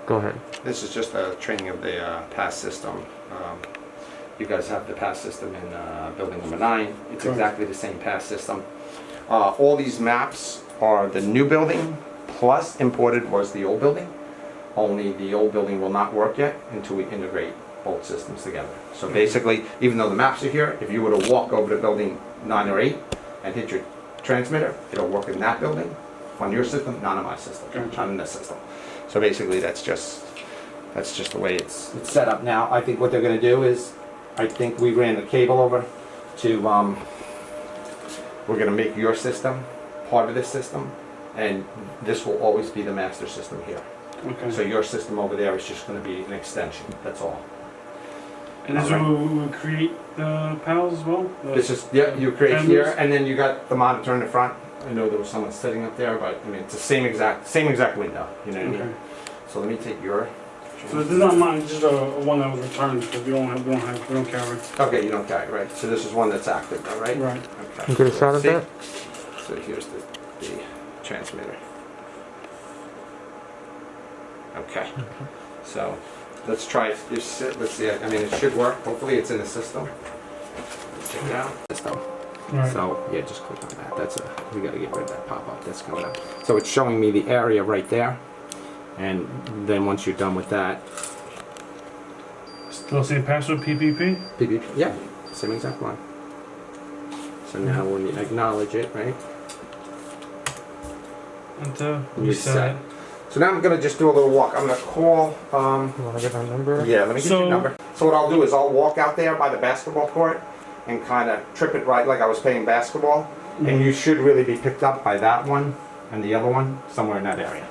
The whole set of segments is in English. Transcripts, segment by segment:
Go ahead. This is just a training of the pass system. You guys have the pass system in building number 9. It's exactly the same pass system. All these maps are the new building, plus imported was the old building. Only the old building will not work yet until we integrate both systems together. So basically, even though the maps are here, if you were to walk over to building 9 or 8 and hit your transmitter, it'll work in that building, on your system, not on my system, not in this system. So basically, that's just the way it's set up now. I think what they're going to do is, I think we ran the cable over to, we're going to make your system part of this system, and this will always be the master system here. Okay. So your system over there is just going to be an extension, that's all. And this will create the panels as well? This is, yeah, you create here, and then you got the monitor in the front. I know there was someone sitting up there, but I mean, it's the same exact window, you know what I mean? So let me take your... So this is not mine, just one that was returned, because we don't carry. Okay, you don't carry, right? So this is one that's active though, right? Right. Okay. Can you get a shot of that? So here's the transmitter. Okay. So let's try it. Let's see. I mean, it should work. Hopefully it's in the system. Let's check it out. System. Right. So yeah, just click on that. We gotta get rid of that pop-up that's coming up. So it's showing me the area right there. And then once you're done with that, still same password, PPP? PPP, yeah, same exact one. So now when you acknowledge it, right? And reset. So now I'm gonna just do a little walk. I'm gonna call. You wanna get our number? Yeah, let me get your number. So what I'll do is I'll walk out there by the basketball court and kind of trip it right like I was playing basketball, and you should really be picked up by that one and the other one somewhere in that area.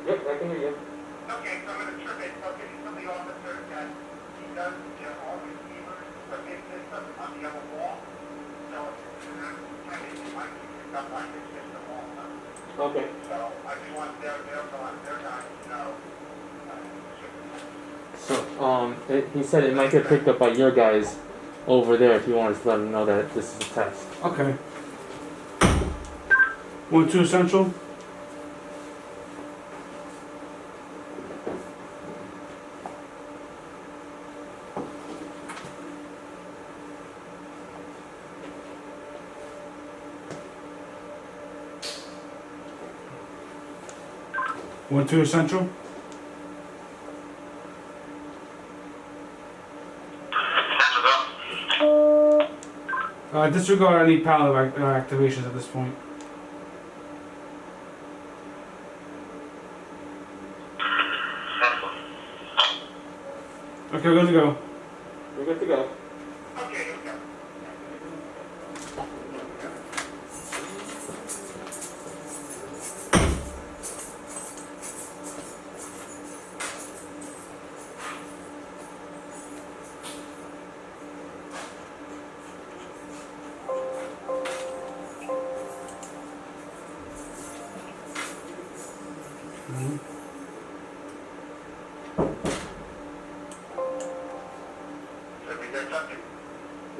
Yep, I can hear you. Okay, so I'm going to trip it. So getting some of the officers that he does all receivers, but this system on the other wall. So I think it might be picked up by this system also. Okay. So I just want their guys to know. So, he said it might get picked up by your guys over there if you want to let them know that this is a test. Okay. 1-2 Central? Went to Central? Disregard any pallet activations at this point. Okay, we're good to go. We're good to go. Okay, okay.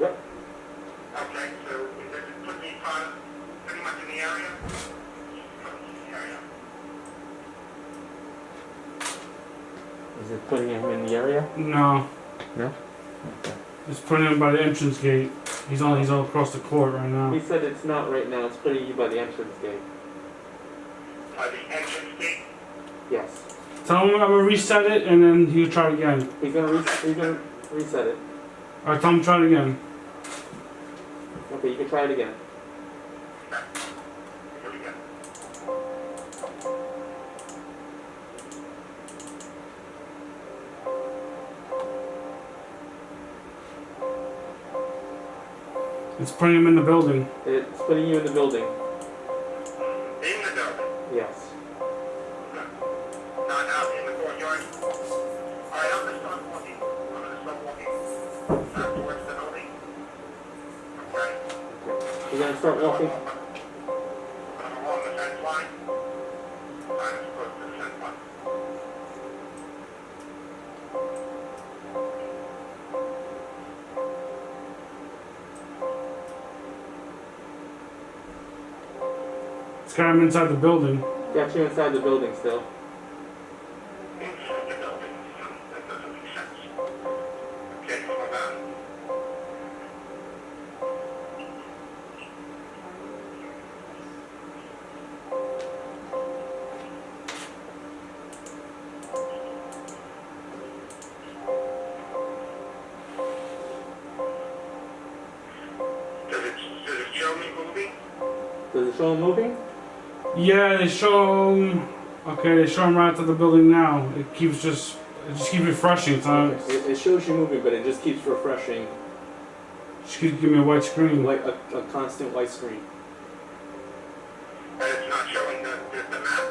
Yep. Okay, so is it put me pretty much in the area? Is it putting him in the area? No. No? Okay. It's putting him by the entrance gate. He's all across the court right now. He said it's not right now, it's putting you by the entrance gate. By the entrance gate? Yes. Tell him I'm gonna reset it and then he'll try it again. He's gonna reset it. Alright, tell him to try it again. Okay, you can try it again. Here we go. It's putting him in the building. It's putting you in the building. In the building? Yes. Not out in the courtyard? Alright, I'm going to start walking. You're gonna start walking. I'm along the fence line. I'm as close to the fence line. It's got him inside the building. Got you inside the building still. Inside the building. That doesn't make sense. Okay, hold on. Does it show me moving? Does it show him moving? Yeah, they show him. Okay, they show him right to the building now. It just keeps refreshing. It's not. It shows you moving, but it just keeps refreshing, Just keeps giving me a white screen. like a constant white screen. And it's not showing the map?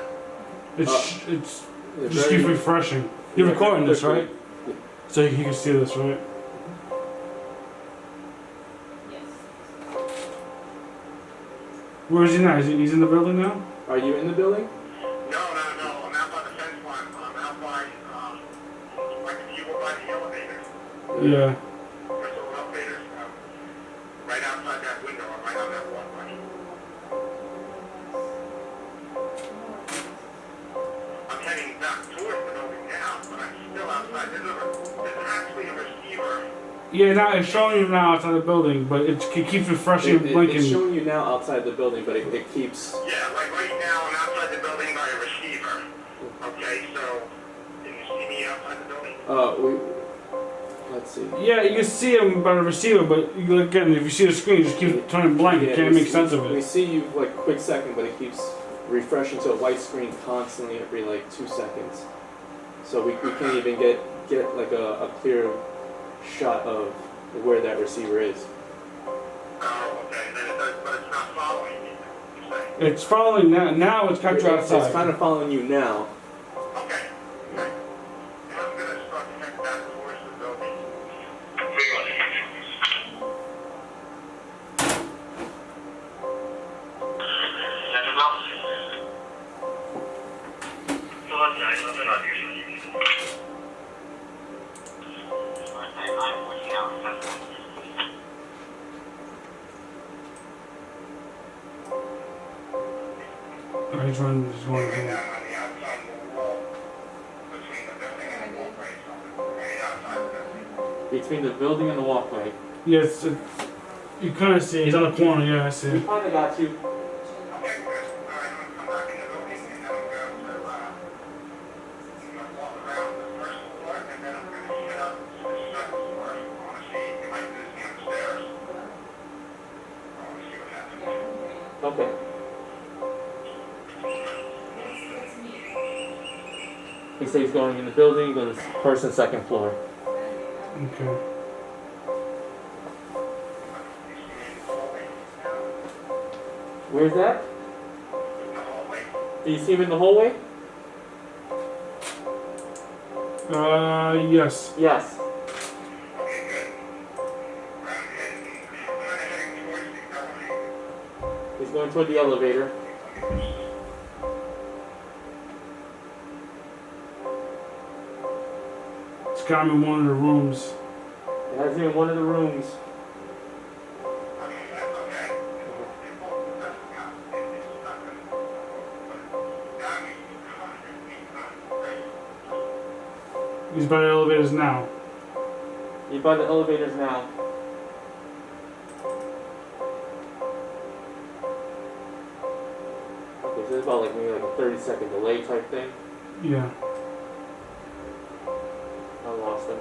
It Yeah, just very- keeps refreshing. You're yeah, recording this, quickly. right? So you can see this, right? Where is he now? He's in the building now? Are you in the building? No. I'm out by the fence line. I'm out by, like if you were by the elevators. Yeah. There's little elevators, right outside that window. I'm right on that walkway. I'm heading back towards the building now, but I'm still outside. There's actually a receiver. Yeah, now it's showing you now outside the building, but it keeps refreshing and blinking. It's showing you now outside the building, but it keeps. Yeah, like right now I'm outside the building by a receiver. Okay, so can you see me outside the building? Let's see. Yeah, you can see him by the receiver, but again, if you see the screen, it just keeps turning blank. You Yeah, can't we make see- sense of We it. see you like quick second, but it keeps refreshing to a white screen constantly every like 2 seconds. So we can't even get like a clear shot of where that receiver is. Oh, okay, then it does, but it's not following me, you say? It's following now. Now it's got you outside. It's kind of following you now. Okay. And I'm gonna start to head back towards the building. He's running. He's going. Down on the outside of the wall, between the building and the walkway, so right outside the building. Between the building and the walkway. Yes, you kind of see. He's on the corner. Yeah, I see. We kinda got you. Okay, good. All right, I'm gonna come back in the building and then I'm going to walk around the first floor and then I'm gonna head up to the second floor. I wanna see if I can do this on the stairs. I wanna see what happens. Okay. He says he's going in the building, goes first and second floor. Okay. Where's that? The hallway. Do you see him in the hallway? Yes. Yes. Okay, good. I'm heading towards the elevator. He's going toward the elevator. It's got him in one of the rooms. It has him in one of the rooms. Okay, that's okay. It won't mess me up. It's not gonna. But now He's by the elevators now. You're by the elevators now. Okay, so it's about like maybe like a 30-second delay type thing. Yeah. I lost him.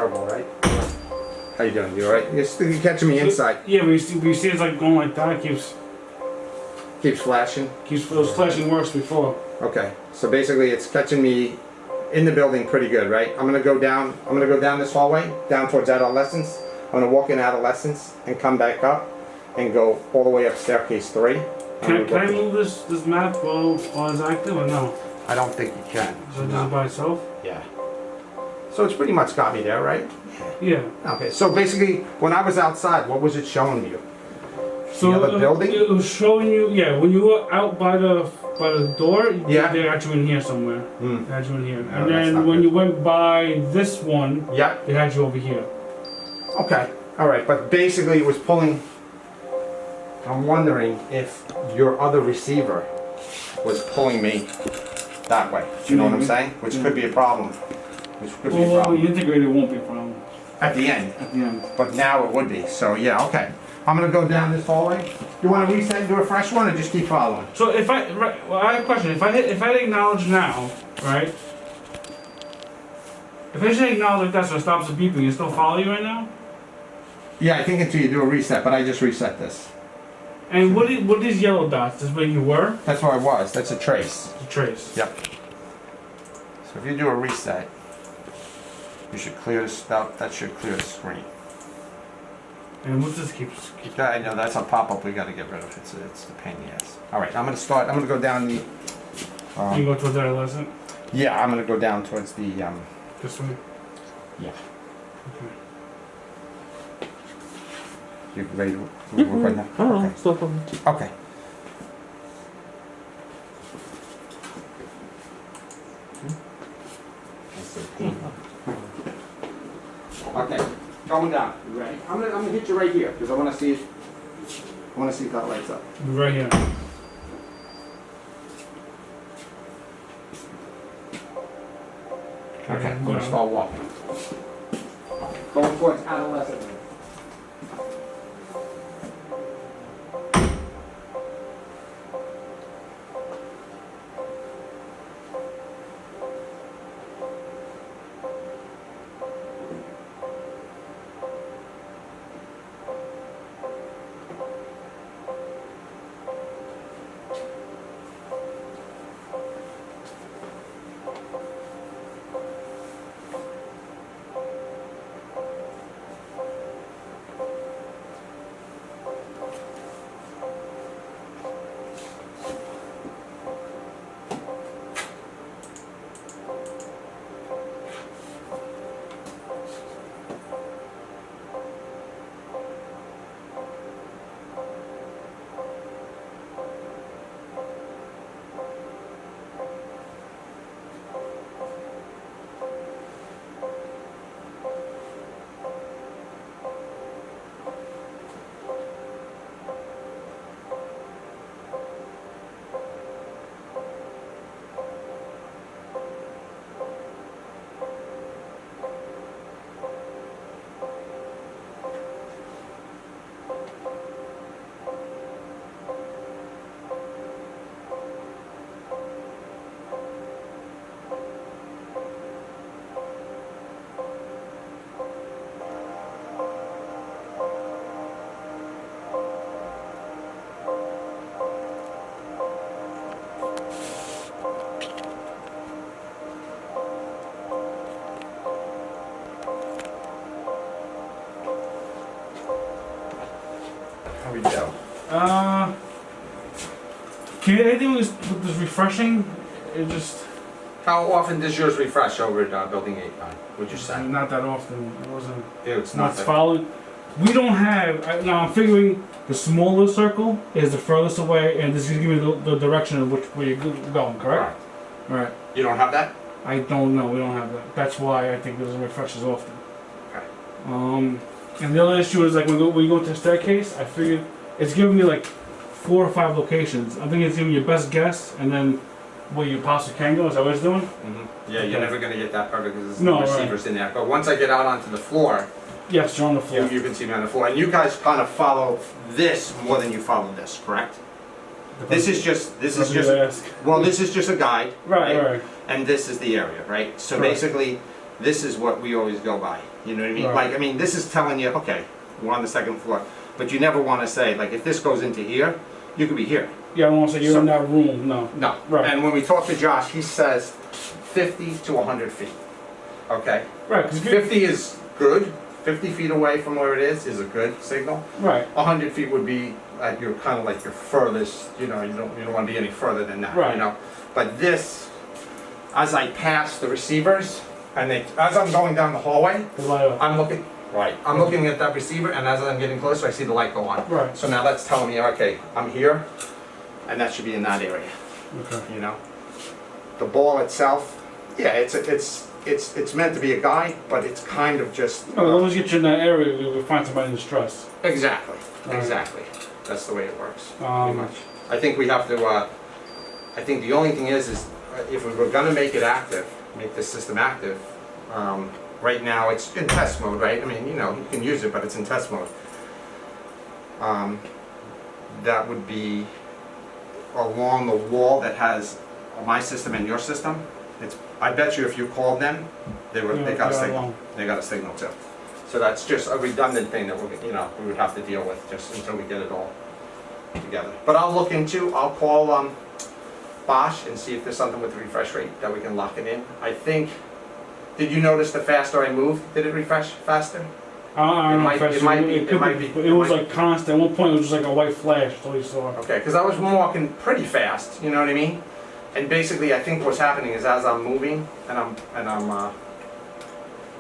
terrible, right? How you doing? You alright? You're catching me inside. Yeah, but you see it's like going like that. It Keeps flashing. it was flashing worse before. Okay, so basically it's catching me in the building pretty good, right? I'm gonna go down this hallway, down towards adolescence. I'm gonna walk in adolescence and come back up and go all the way up staircase 3. Can I move this map while it's active or no? I don't think you can. So it does it by itself? Yeah. So it's pretty much got me there, right? Yeah. Okay, so basically when I was outside, what was it showing you? So The other building? It was showing you, yeah, when you were out by the door, Yeah. they had you in here somewhere. Hmm. They had you in here. No, And that's then not when good. you went by this one, Yeah. they had you over here. Okay, all right, but basically it was pulling. I'm wondering if your other receiver was pulling me that way. Do you know what I'm saying? Which could be a problem. Which could be a Well, problem. the integrated won't be a problem At the end, at the end. but now it would be. So yeah, okay. I'm gonna go down this hallway. You want to reset and do a fresh one, or just keep following? So if I, well, I have a question. If I hit acknowledge now, right? If I just hit acknowledge like that, so it stops the beeping, it still follow you right now? Yeah, I think until you do a reset, but I just reset this. And what are these yellow dots? Is where you were? That's where I was. That's a trace. The trace. Yep. So if you do a reset, you should clear this out. That should clear the screen. And what this keeps I know that's a pop-up we got to get rid of. It's the pain in the ass. All right, I'm gonna start. I'm gonna go down the. you go towards adolescent? Yeah, I'm gonna go down towards the. This way? Yeah. Okay. You ready to work right now? I don't know. Okay. Still fun. Okay. Okay, going down. You ready? I'm gonna hit you right here because I want to see it. I want to see if that lights up. Be right here. Okay, I'm gonna start walking. Going towards adolescent. How we go? Can anything with this refreshing? It just How often does yours refresh over at Building 8, would you say? not that often. It wasn't. It's Not not that. following. We don't have. Now I'm figuring the smaller circle is the furthest away, and this is giving me the direction of which way you're going. Correct. Right. You don't have that? I don't know. We don't have that. That's why I think it doesn't refresh as often. Okay. And the other issue is like when we go to the staircase, I figured it's giving me like 4 or 5 locations. I think it's giving you your best guess, and then where you possibly can go. Is that what it's doing? Mm-hmm. Yeah, you're Okay. never going to get that perfect because there's No, no right. receivers in there. But once I get out onto the floor, Yes, you're on the floor. you can see me on the floor. And you guys kind of follow this more than you follow this, correct? This is just Ask. well, this is just a guide, Right, right. and this is the area, right? So Correct. basically, this is what we always go by. You know what I mean? Right. Like, I mean, this is telling you, okay, we're on the second floor. But you never want to say, like, if this goes into here, you could be here. Yeah, I don't want to say you're So- in that room. No. No. Right. And when we talk to Josh, he says 50 to 100 feet. Okay? Right. 'Cause 50 is good. 50 feet away from where it is a good signal. Right. 100 feet would be like you're kind of like your furthest, you know, you don't want to be any further than that, Right. you know. But this, as I pass the receivers, and as I'm going down the hallway, The light up. I'm looking, right, I'm looking at that receiver, and as I'm getting closer, I see the light go on. Right. So now that's telling me, okay, I'm here, and that should be in that area, Okay. you know. The ball itself, yeah, it's meant to be a guide, but it's kind of just. No, as long as you get you in that area, you'll find somebody in distress. Exactly, Right. exactly. That's the way it works, pretty Um, much. I think we have to, I think the only thing is if we were gonna make it active, make the system active, right now it's in test mode, right? I mean, you know, you can use it, but it's in test mode. That would be along the wall that has my system and your system. I bet you if you called them, they got a Yeah, signal. along. They got a signal too. So that's just a redundant thing that we would have to deal with just until we get it all together. But I'll call Bosch and see if there's something with the refresh rate that we can lock it in. I think, did you notice the faster I moved, did it refresh faster? I don't know might- if that's it might be- it it could might be. be- But it it was might- like constant. At one point, it was just like a white flash. That's all you saw. Okay, because I was walking pretty fast, you know what I mean? And basically, I think what's happening is as I'm moving and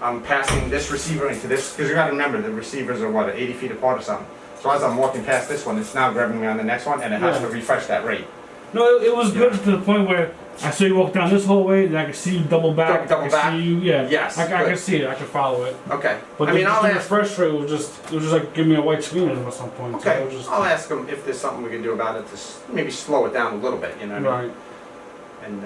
I'm passing this receiver into this, because you got to remember the receivers are what, 80 feet apart or something. So as I'm walking past this one, it's now grabbing me on the next one, and it has Yeah. to refresh that rate. No, it was good to the point where I saw you walk down this hallway, and I could see you double back. Double I could back? See you, yeah. Yes, I good. could see it. I could follow it. Okay. But I mean, I'll the ask. refresh rate was just like give me a white screen at some point. So Okay, it was just, I'll ask them if there's something we can do about it to maybe slow it down a little bit. You know what I mean? right. And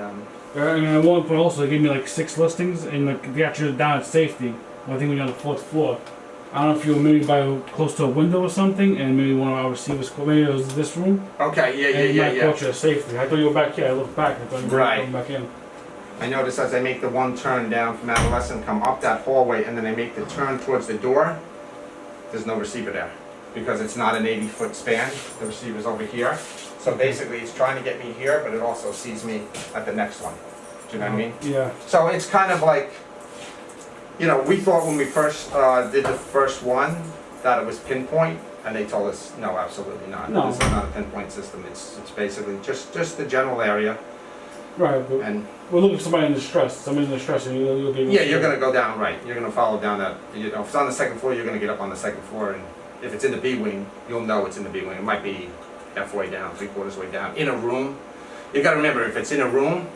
And at one point also they gave me like 6 listings, and like they got you down at safety. I think when you're on the 4th floor. I don't know if you were maybe by close to a window or something, and maybe one of our receivers, maybe it was this room, okay, and you might caught you at safety. I thought you were back here. I looked back. I thought you were Right. coming back in. I notice as I make the one turn down from Adolescent, come up that hallway, and then I make the turn towards the door, there's no receiver there. Because it's not an 80-foot span, the receiver's over here. So basically, it's trying to get me here, but it also sees me at the next one. Do you know what I mean? Yeah. So it's kind of like, you know, we thought when we first did the first one, that it was pinpoint, and they told us, no, absolutely not. No. This is not a pinpoint system, it's basically just the general area, Right. But and we're looking for somebody in distress. Somebody in distress, and you'll give. yeah, you're gonna go down, right, you're gonna follow down that, you know, if it's on the second floor, you're gonna get up on the second floor, and if it's in the B wing, you'll know it's in the B wing, it might be halfway down, 3/4 way down, in a room. You gotta remember, if it's in a room,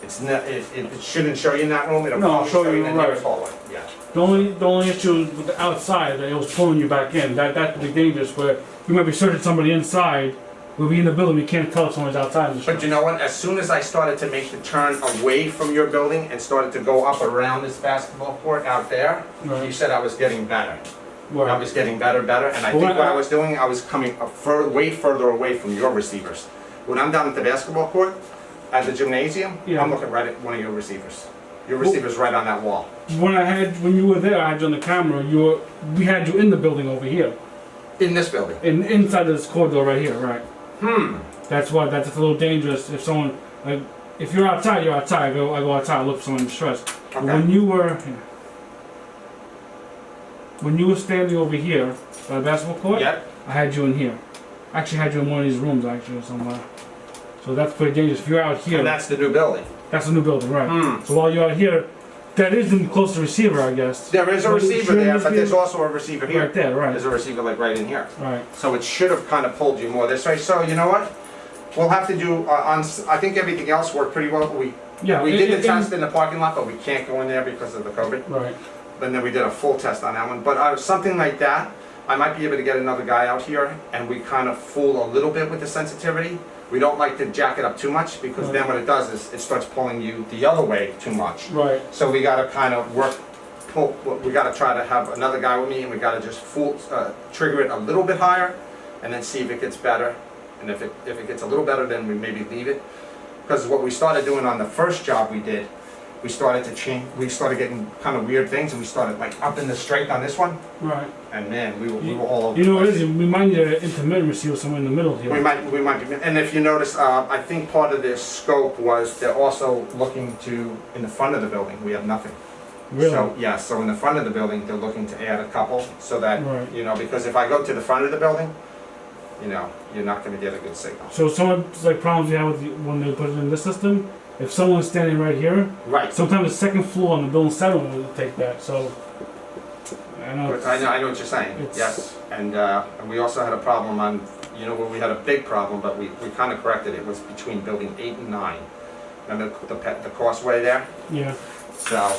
it's not, it shouldn't show you in that room, it'll No, probably show you in the right. nearest hallway, yeah. The only issue with the outside that it was pulling you back in. That could be dangerous. Where you might be searching somebody inside. We'll be in the building. We can't tell if someone's outside. But you know what? As soon as I started to make the turn away from your building and started to go up around this basketball court out there, Right. you said I was getting better. I Right. was getting better, and I Well, think what I- I was doing, I was coming way further away from your receivers. When I'm down at the basketball court, at the gymnasium, Yeah. I'm looking right at one of your receivers. Your receiver's right on that wall. When you were there, I had you on the camera. We had you in the building over here, In this building. inside of this corridor right here. Right. That's That's a little dangerous. If someone like if you're outside, you're outside. I go outside. Look for someone in distress. But Okay. when you were standing over here by the basketball court, Yep. I had you in here. I actually had you in one of these rooms actually or somewhere. So that's pretty dangerous. If you're out here, And that's the new building. that's a new building, right? So while you're out here, that is the close to receiver, I guess. There is a But receiver shouldn't there, this but be there's also a receiver here. right there, right? There's a receiver like right in here. Right. So it should have kind of pulled you more this way. So you know what? We'll have to do I think everything else worked pretty well. We Yeah. did the test in the parking lot, but we can't go in there because of the COVID. Right. And then we did a full test on that one. But something like that, I might be able to get another guy out here, and we kind of fool a little bit with the sensitivity. We don't like to jack it up too much because then what it does is it starts pulling you the other way too much. Right. So we got to kind of we got to try to have another guy with me, and we got to just trigger it a little bit higher, and then see if it gets better. And if it gets a little better, then we maybe leave it. Because what we started doing on the first job we did we started to change, we started getting kind of weird things, and we started like upping the strength on this one, Right. and man, we were all over. You know the what it place. is? We might need an intermittent receiver somewhere in the middle here. We might be, and if you notice, I think part of this scope was they're also looking to, in the front of the building, we have nothing. Really? So, yeah, so in the front of the building, they're looking to add a couple, so that, Right. you know, because if I go to the front of the building, you know, you're not gonna get a good signal. So someone's like problems you have with when they put it in this system, if someone's standing right here, Right. sometimes the second floor on the building 7 will take that. So I know. But I know what you're saying, It's- yes, and we also had a problem on, you know, where we had a big problem, but we kind of corrected it, was between building 8 and 9. Remember the causeway there? Yeah. So,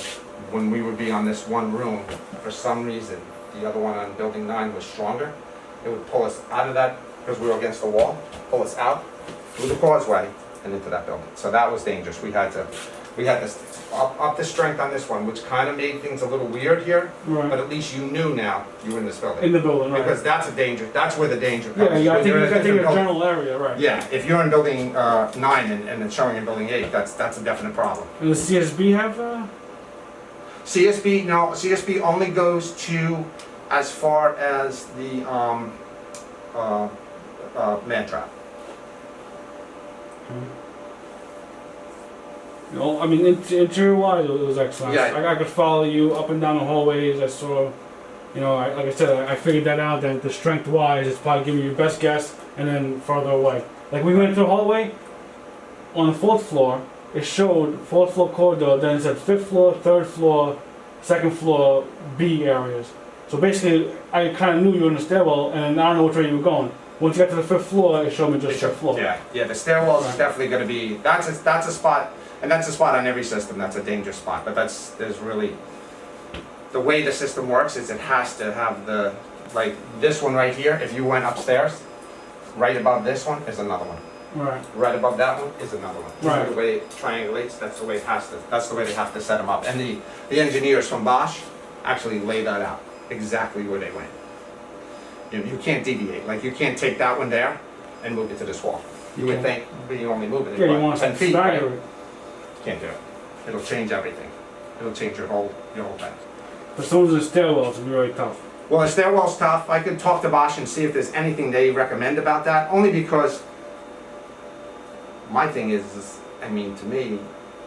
when we would be on this one room, for some reason, the other one on building 9 was stronger, it would pull us out of that, because we were against the wall, pull us out through the causeway and into that building. So that was dangerous, we had to up the strength on this one, which kind of made things a little weird here, but Right. at least you knew now you were in this building. In the building, right? Because that's a danger, that's where the danger comes. Yeah, yeah. I When think you're you in got to take a different building- general area, right? Yeah, if you're in building 9 and it's showing in building 8, that's a definite problem. And the CSB have CSB, no, CSB only goes to as far as the man trap. You know, I mean, interior wise, it was excellent. Yeah. I could follow you up and down the hallways. I saw, you know, like I said, I figured that out. That the strength wise, it's probably giving you your best guess, and then farther away. Like we went through the hallway on the 4th floor. It showed 4th floor corridor. Then it said 5th floor, 3rd floor, 2nd floor B areas. So basically, I kind of knew you were in the stairwell, and I don't know which way you were going. Once you got to the 5th floor, it showed me just 5th floor. Yeah, the stairwells is Right. definitely gonna be, that's a spot, and that's a spot on every system, that's a dangerous spot, but there's really, the way the system works is it has to have the, like, this one right here, if you went upstairs, right above this one is another one. Right. Right above that one is another one. Right. The way it triangulates, that's the way it has to, that's the way they have to set them up. And the engineers from Bosch actually laid that out, exactly where they went. You can't deviate, like you can't take that one there and move it to this wall. You would think, but you only move it Yeah, you what, want 10 to feet, right? stagger it. Can't do it. It'll change everything. It'll change your whole thing. For someone's in the stairwell, it's really tough. Well, the stairwell's tough. I could talk to Bosch and see if there's anything they recommend about that, only because my thing is I mean, to me,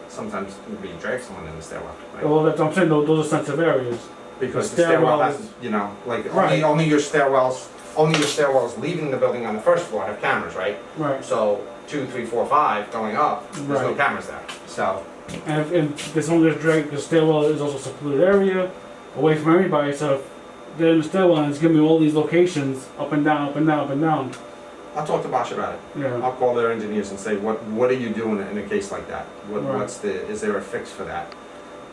sometimes it would be drag someone in the stairwell, right? Well, that's what I'm saying. Those are sensitive areas. Because the the stairwell stairwell has, you know, like Right. only your stairwells leaving the building on the first floor have cameras, right? Right. So 2, 3, 4, 5 going up, there's no Right. cameras there. So And if there's someone that's drag, the stairwell is also a secluded area, away from everybody. So if they're in the stairwell and it's giving me all these locations, up and down, up and down, up and down. I'll talk to Bosch about it. Yeah. I'll call their engineers and say, what are you doing in a case like that? Right. Is there a fix for that?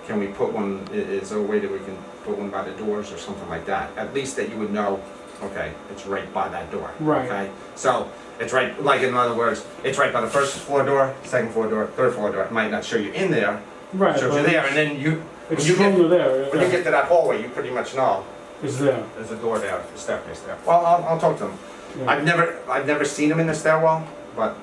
Can we put one, is there a way that we can put one by the doors or something like that? At least that you would know, okay, it's right by that door. Right. Okay, so it's right, like in other words, it's right by the first floor door, second floor door, third floor door. It might not show you in there, Right. shows you but there, and then when It's you from get, there. when you get to that hallway, you pretty much know It's there. there's a door there, a staircase there. Well, I'll talk to them. Yeah. I've never seen them in the stairwell, but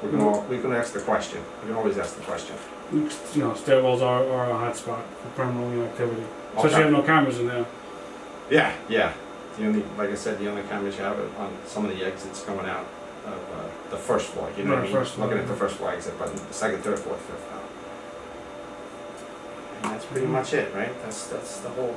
we can ask the question. We can always ask the question. You know, stairwells are a hot spot for criminal activity, especially if Okay. you have no cameras in there. Yeah. The only, like I said, the only cameras you have are on some of the exits coming out of the first floor. You know what I Right, mean? first floor, Looking at yeah. the first floor exit, but the second, third, fourth, fifth. No. And that's pretty much it, right? That's the whole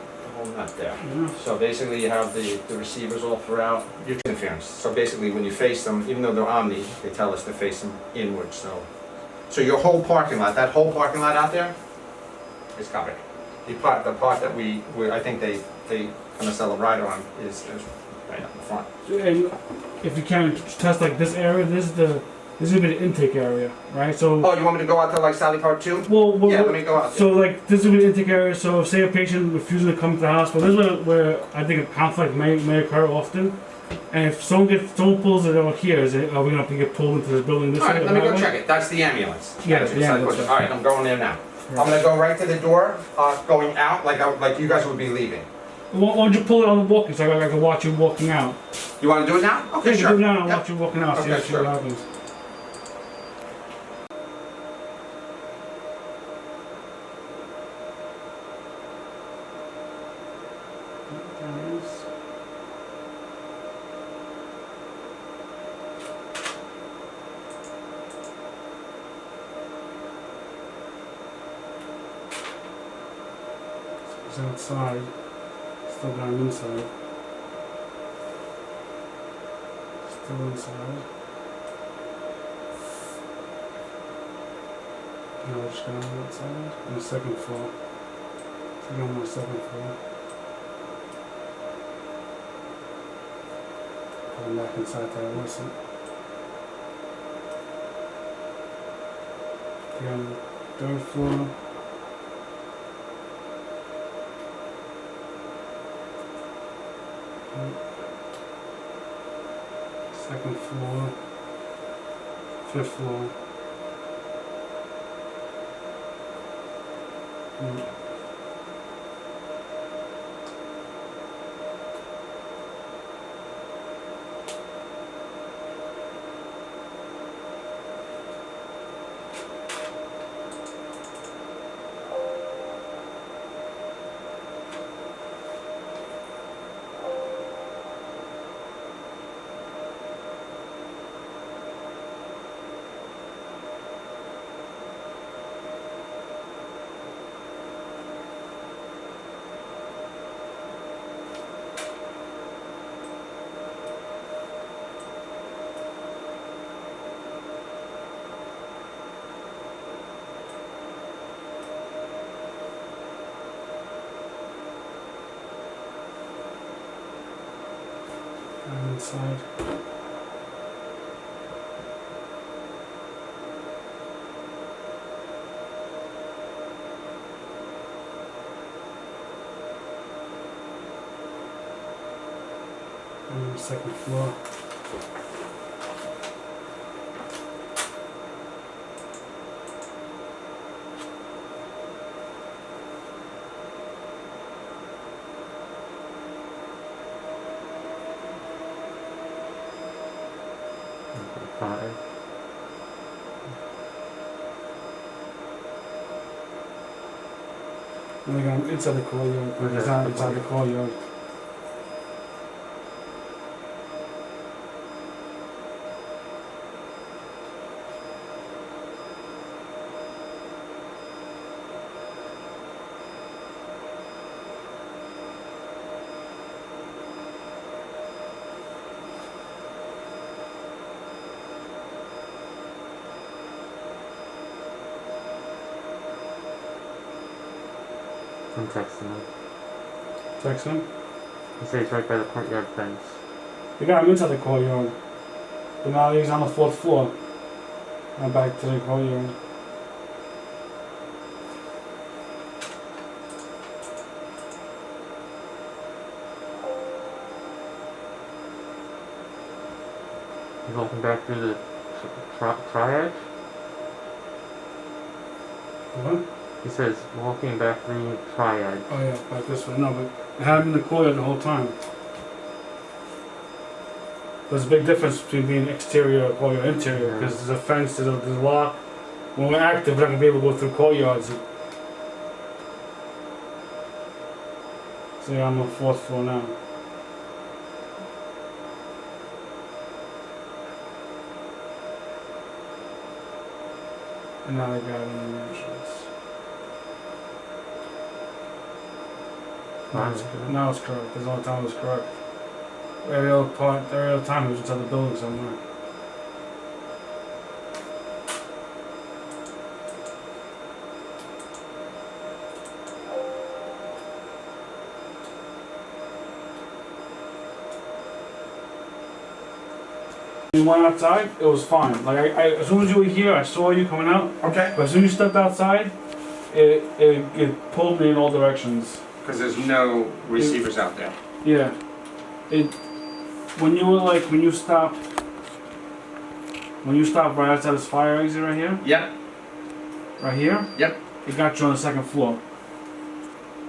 nut there. Yeah. So basically, you have the receivers all throughout your interference. So basically, when you face them, even though they're omni, they tell us to face them inward. So your whole parking lot, that whole parking lot out there, is covered. The part that we I think they gonna sell a rider on is right up in the front. And if you can test like this area, this is gonna be the intake area, right? So. Oh, you want me to go out to like Sally Park too? Well, Yeah, let me go out there. So like this is the intake area. So say a patient refuses to come to the hospital, this is where I think a conflict may occur often. And if someone pulls it out here, are we gonna have to get pulled into this building? This All right, way, let me go that way? check it. That's the ambulance. Yeah, That's the inside ambulance. All right, I'm going there now. Right. I'm gonna go right to the door, going out like you guys would be leaving. Why don't you pull it on the walking so I can watch you walking out? You want to do it now? Okay, Yeah, sure. do it now and Yep. watch you walking out. Okay, See sure. what happens. He's outside. Still got him inside. Still inside. Now we're just going outside. On the second floor. So I'm on the second floor. Going back inside there, listen. Okay, on the third floor. Second floor. Fifth floor. I'm inside. I'm on the second floor. Five. And again, I'm inside the courtyard, but he's not inside the courtyard. I'm texting him. Text him. He says he's right by the courtyard fence. We got him inside the courtyard. But now he's on the fourth floor. I'm back to the courtyard. He's walking back through the triad. What? He says walking back through triad. Oh yeah, back this way. No, but I had him in the courtyard the whole time. There's a big difference between being exterior or courtyard interior, because there's a fence, there's a lock. When we're active, we're not going to be able to go through courtyards. So yeah, I'm on the fourth floor now. And now they got him in the entrance. Now it's correct. There's no time it was correct. Every other time it was inside the building somewhere. When you went outside, it was fine. Like as soon as you were here, I saw you coming out. Okay. But as soon as you stepped outside, it pulled me in all directions. Because there's no receivers out there. Yeah. When you stopped right outside this fire exit right here, Yep. right here, Yep. it got you on the second floor.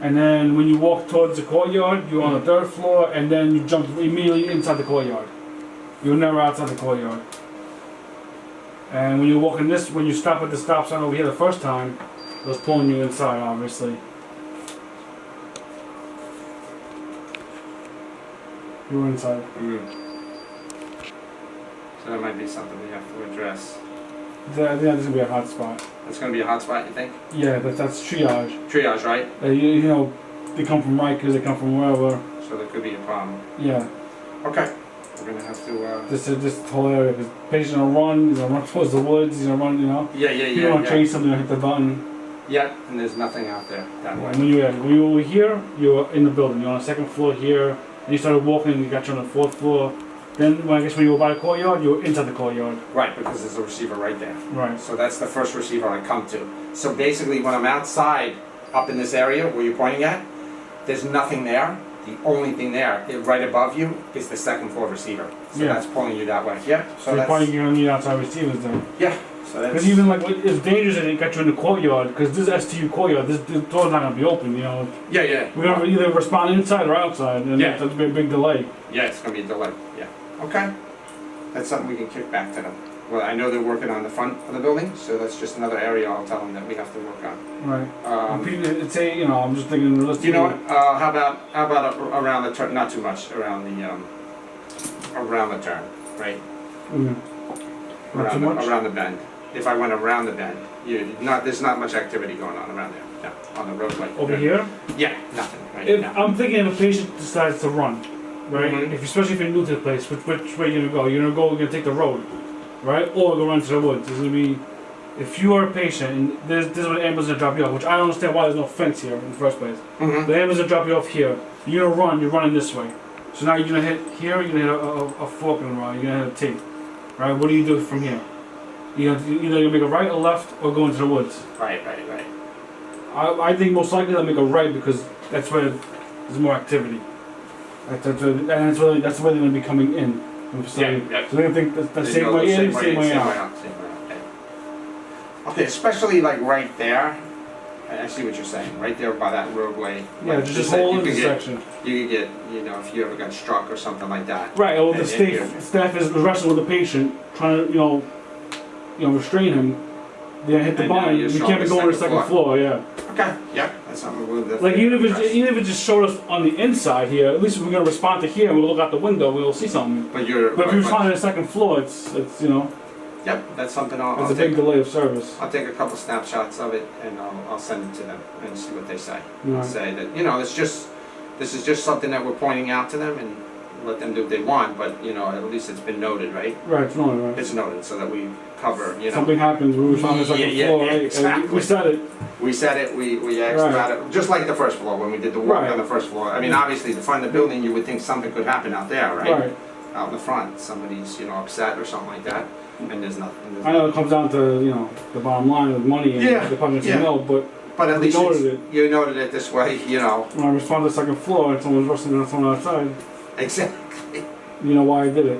And then when you walked towards the courtyard, you were on the third floor, and then you jumped immediately inside the courtyard. You were never outside the courtyard. And when you walk in this, when you stop at the stop sign over here the first time, it was pulling you inside, obviously. You were inside. So that might be something we have to address. Yeah, there's gonna be a hot spot. That's going to be a hot spot, you think? Yeah, that's triage. Triage, right? You know, they come from Rikers, they come from wherever. So there could be a problem. Yeah. Okay, we're gonna have to, This whole area, because patient will run, he's gonna run towards the woods, he's gonna run, you know. yeah, If you want to change something, hit the button. Yeah, and there's nothing out there that way. When you were here, you were in the building. You're on the second floor here, and you started walking, you got you on the fourth floor. Then, when you were by the courtyard, you were inside the courtyard. Right, because there's a receiver right there. Right. So that's the first receiver I come to. So basically, when I'm outside, up in this area where you're pointing at, there's nothing there. The only thing there, right above you, is the second floor receiver. So Yeah. that's pulling you that way. Yeah. So you're probably gonna need outside receivers then. Yeah. So that's. Because even like, it's dangerous that it got you in the courtyard, because this STU courtyard, this door's not gonna be open, you know. Yeah, yeah. We're gonna either respond inside or outside, and Yeah. that's a big delay. Yeah, it's gonna be a delay. Yeah. Okay. That's something we can kick back to them. Well, I know they're working on the front of the building, so that's just another area I'll tell them that we have to work on. Right. It's a, you know, I'm just thinking realistically. You know what? How about around the turn? Not too much around the turn, right? Mm. Not too much? Around the bend. If I went around the bend, there's not much activity going on around there. No, on the roadway. Over here? Yeah, nothing. Right If now. I'm thinking if a patient decides to run, right? Mhm. Especially if you're new to the place, which way you're gonna go? You're gonna take the road, right? Or go run to the woods. It's gonna be, if you are a patient and this is where the ambulance will drop you off, which I don't understand why there's no fence here in the first place. Mhm. The ambulance will drop you off here. You're gonna run. You're running this way. So now you're gonna hit here. You're gonna hit a fork in the road. You're gonna hit a T, right? What do you do from here? Either you make a right or left or go into the woods. Right. I think most likely they'll make a right because that's where there's more activity. That's where they're going to be coming in. So they're going to think that's the They same go way the in, same way out. Okay, especially like right there. I see what you're saying. Right there by that roadway. Yeah, Like just you this said, whole you could intersection. You could get, if you ever got struck or something like that. Right. Well, the And staff is wrestling with the patient, trying to restrain him. They hit the And now button. you're We showing can't be the going to the second second floor. Yeah. Okay, yeah, that's something we'll definitely Like even address. if it just showed us on the inside here, at least if we're gonna respond to here and we'll look out the window, we'll see something. But you're. But if you're responding to the second floor, it's Yep, that's something I'll it's a big take. delay of service. I'll take a couple snapshots of it and I'll send it to them and see what they say. Right. Say that this is just something that we're pointing out to them and let them do what they want. But at least it's been noted, right? Right, it's not right. It's noted so that we cover. Something happens, we respond to the second Yeah, floor, right? exactly. And we said it. We said it. We asked Right. about it, just like the first floor when we did the work Right. on the first floor. I mean, obviously, to find the building, you would think something could happen out there, right? Right. Out in the front, somebody's upset or something like that, and there's nothing. I know it comes down to, the bottom line with money and Yeah, the public yeah. know, but But at we least noted it. you noted it this way, When I respond to the second floor and someone's wrestling with someone outside, Exactly. you know why I did it.